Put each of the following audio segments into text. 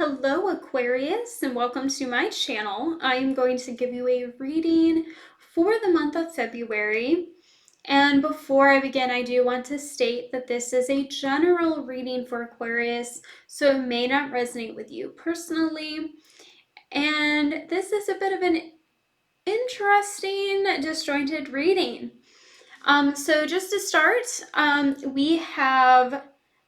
Hello Aquarius and welcome to my channel. I am going to give you a reading for the month of February. And before I begin, I do want to state that this is a general reading for Aquarius, so it may not resonate with you personally. And this is a bit of an interesting, disjointed reading. So just to start, we have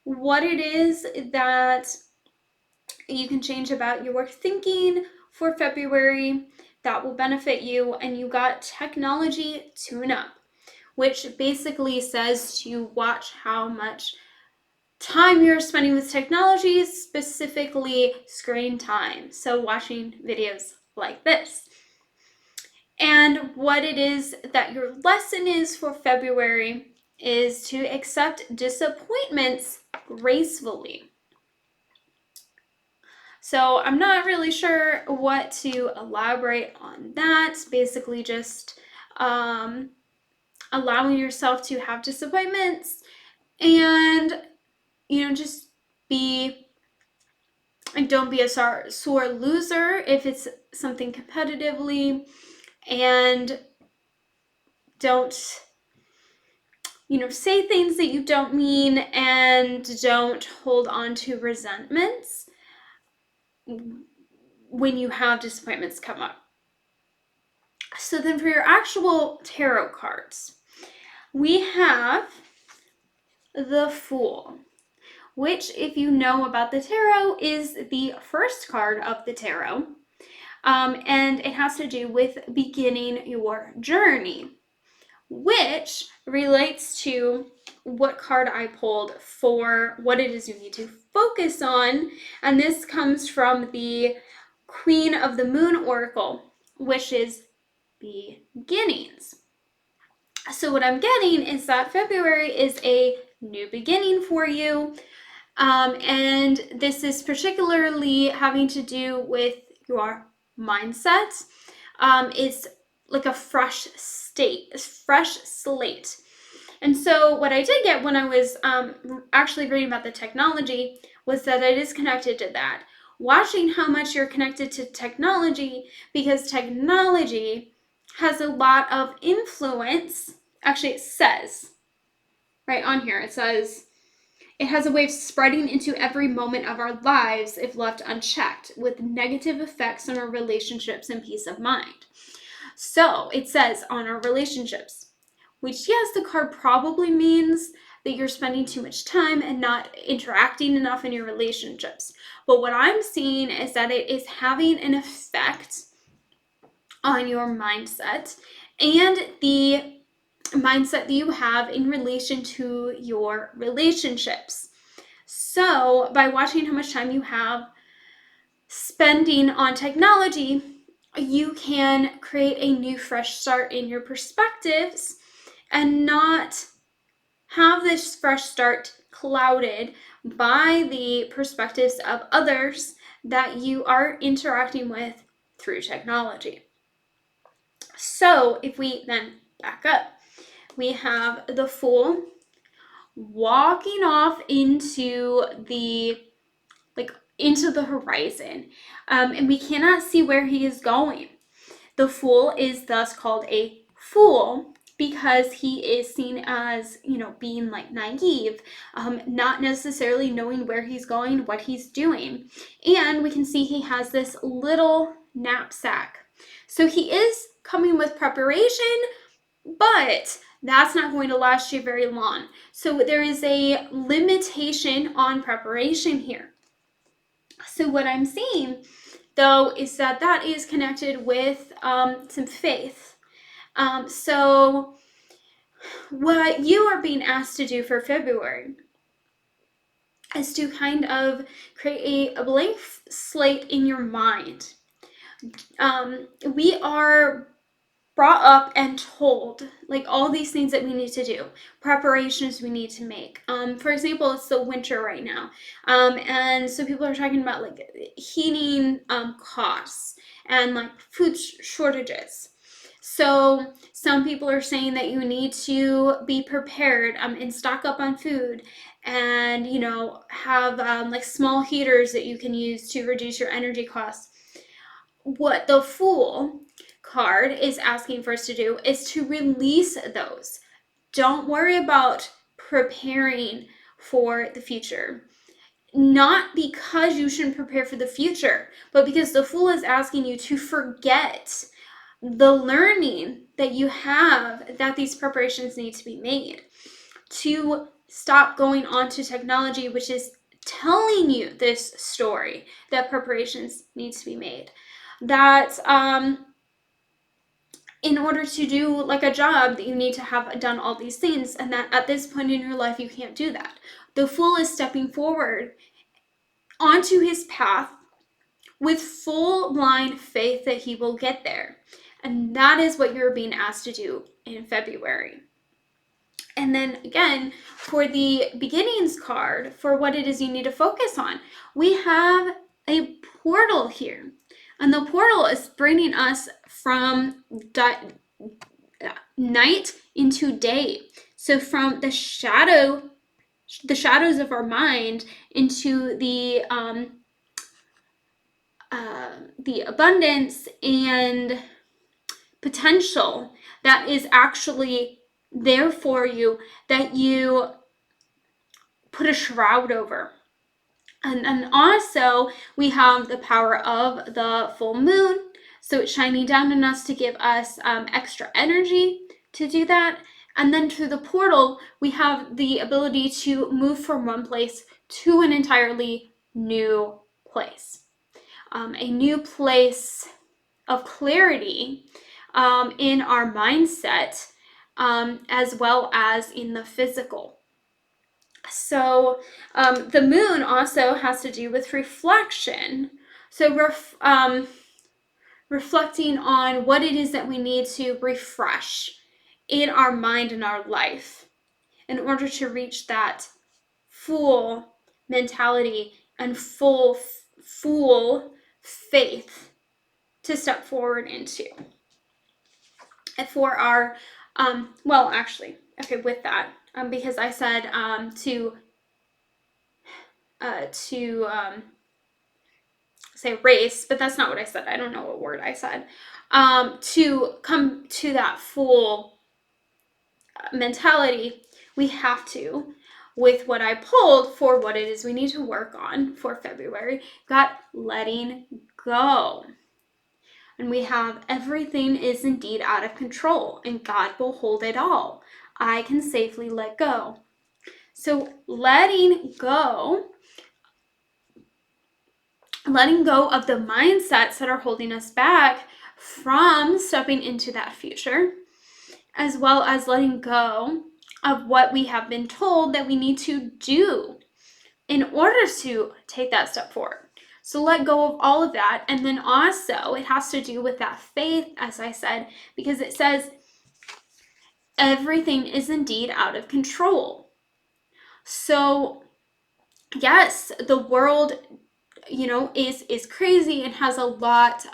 what it is that you can change about your thinking for February that will benefit you. And you got technology tune up, which basically says to watch how much time you're spending with technology, specifically screen time. So watching videos like this. And what it is that your lesson is for February is to accept disappointments gracefully. So I'm not really sure what to elaborate on that. Basically just allowing yourself to have disappointments and, just don't be a sore loser if it's something competitively, and don't, say things that you don't mean, and don't hold on to resentments when you have disappointments come up. So then for your actual tarot cards, we have the Fool, which, if you know about the tarot, is the first card of the tarot. And it has to do with beginning your journey, which relates to what card I pulled for what it is you need to focus on. And this comes from the Queen of the Moon Oracle, which is beginnings. So what I'm getting is that February is a new beginning for you. And this is particularly having to do with your mindset. It's like a fresh slate. And so what I did get when I was actually reading about the technology was that it is connected to that. Watching how much you're connected to technology, because technology has a lot of influence. Actually, it says right on here, it says, it has a way of spreading into every moment of our lives if left unchecked, with negative effects on our relationships and peace of mind. So it says on our relationships, which, yes, the card probably means that you're spending too much time and not interacting enough in your relationships. But what I'm seeing is that it is having an effect on your mindset and the mindset that you have in relation to your relationships. So by watching how much time you have spending on technology, you can create a new fresh start in your perspectives and not have this fresh start clouded by the perspectives of others that you are interacting with through technology. So if we then back up, we have the Fool walking off into the horizon, and we cannot see where he is going. The Fool is thus called a fool because he is seen as, being like naive, not necessarily knowing where he's going, what he's doing. And we can see he has this little knapsack. So he is coming with preparation, but that's not going to last you very long. So there is a limitation on preparation here. So what I'm seeing, though, is that is connected with some faith. So what you are being asked to do for February is to kind of create a blank slate in your mind. We are brought up and told like all these things that we need to do, preparations we need to make. For example, it's the winter right now, and so people are talking about like heating costs and like food shortages. So some people are saying that you need to be prepared and stock up on food and, you know, have like small heaters that you can use to reduce your energy costs. What the Fool card is asking for us to do is to release those. Don't worry about preparing for the future. Not because you shouldn't prepare for the future, but because the Fool is asking you to forget the learning that you have that these preparations need to be made. To stop going on to technology, which is telling you this story that preparations need to be made. That in order to do like a job, that you need to have done all these things, and that at this point in your life you can't do that. The Fool is stepping forward onto his path with full blind faith that he will get there. And that is what you're being asked to do in February. And then again, for the beginnings card, for what it is you need to focus on, we have a portal here. And the portal is bringing us from night into day. So from the shadows of our mind into the abundance and potential that is actually there for you, that you put a shroud over. And also we have the power of the full moon, so it's shining down on us to give us extra energy to do that. And then through the portal, we have the ability to move from one place to an entirely new place. A new place of clarity in our mindset, as well as in the physical. So the moon also has to do with reflection. So reflecting on what it is that we need to refresh in our mind and our life in order to reach that full mentality and full faith to step forward into. And for our, well, actually, okay, with that, because I said to say race, but that's not what I said. I don't know what word I said. To come to that full mentality, we have to, with what I pulled for what it is we need to work on for February, got letting go. And we have everything is indeed out of control, and God will hold it all. I can safely let go. So letting go of the mindsets that are holding us back from stepping into that future, as well as letting go of what we have been told that we need to do in order to take that step forward. So let go of all of that. And then also it has to do with that faith, as I said, because it says everything is indeed out of control. So yes, the world, you know, is crazy and has a lot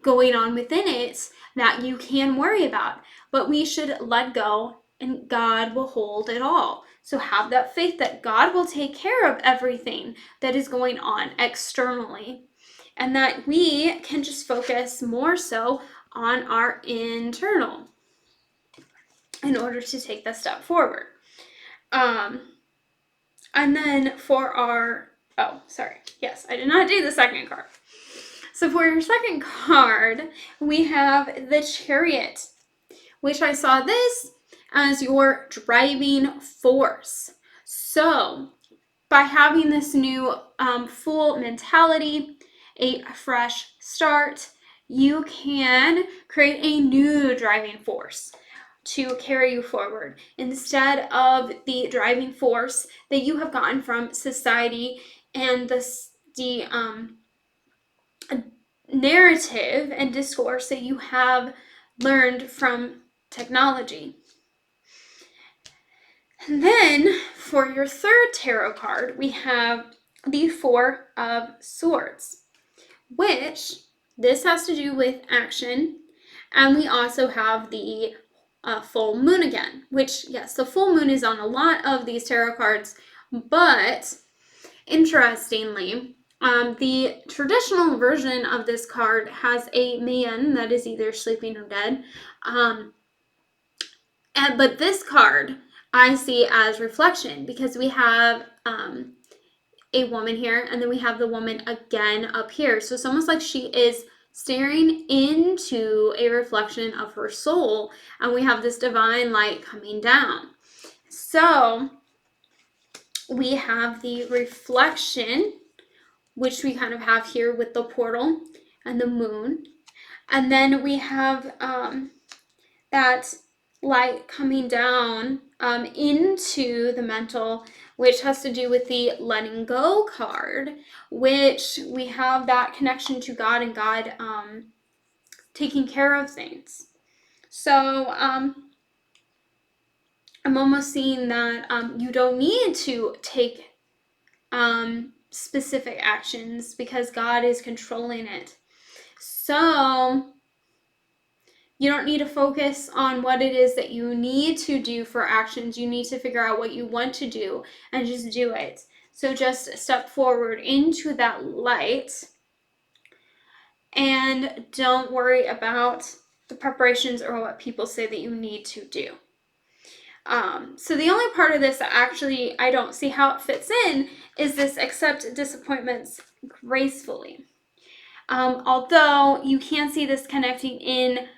going on within it that you can worry about, but we should let go and God will hold it all. So have that faith that God will take care of everything that is going on externally, and that we can just focus more so on our internal in order to take that step forward. And then for our, oh, sorry. Yes, I did not do the second card. So for your second card, we have the Chariot, which I saw this as your driving force. So by having this new full mentality, a fresh start, you can create a new driving force to carry you forward instead of the driving force that you have gotten from society and the narrative and discourse that you have learned from technology. And then for your third tarot card, we have the Four of Swords, which this has to do with action. And we also have the full moon again, which, yes, the full moon is on a lot of these tarot cards, but interestingly, the traditional version of this card has a man that is either sleeping or dead. But this card I see as reflection, because we have a woman here, and then we have the woman again up here. So it's almost like she is staring into a reflection of her soul, and we have this divine light coming down. So we have the reflection, which we kind of have here with the portal and the moon. And then we have that light coming down into the mental, which has to do with the letting go card, which we have that connection to God and God taking care of things. So I'm almost seeing that you don't need to take specific actions because God is controlling it. So you don't need to focus on what it is that you need to do for actions. You need to figure out what you want to do and just do it. So just step forward into that light and don't worry about the preparations or what people say that you need to do. So the only part of this that actually I don't see how it fits in is this: accept disappointments gracefully. Although you can see this connecting in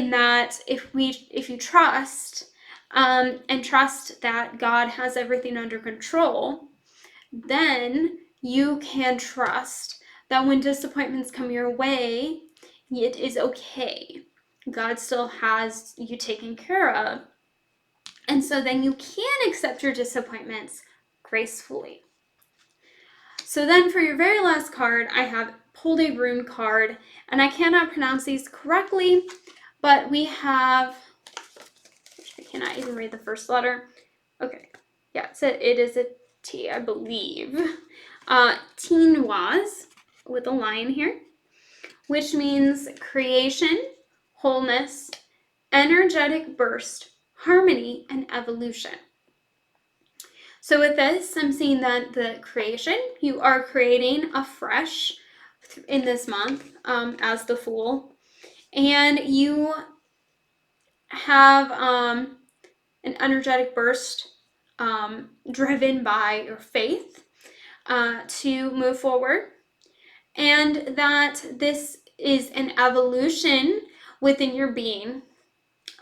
that if you trust and trust that God has everything under control, then you can trust that when disappointments come your way, it is okay. God still has you taken care of. And so then you can accept your disappointments gracefully. So then for your very last card, I have pulled a rune card, and I cannot pronounce these correctly, but we have, I cannot even read the first letter. Okay, yeah, it is a T, I believe. Tinoise, with a lion here, which means creation, wholeness, energetic burst, harmony, and evolution. So with this, I'm seeing that the creation, you are creating afresh in this month as the Fool, and you have an energetic burst driven by your faith to move forward, and that this is an evolution within your being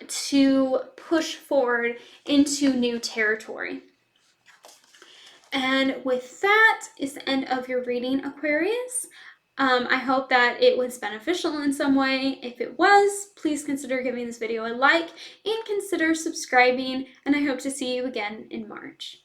to push forward into new territory. And with that is the end of your reading, Aquarius. I hope that it was beneficial in some way. If it was, please consider giving this video a like and consider subscribing, and I hope to see you again in March.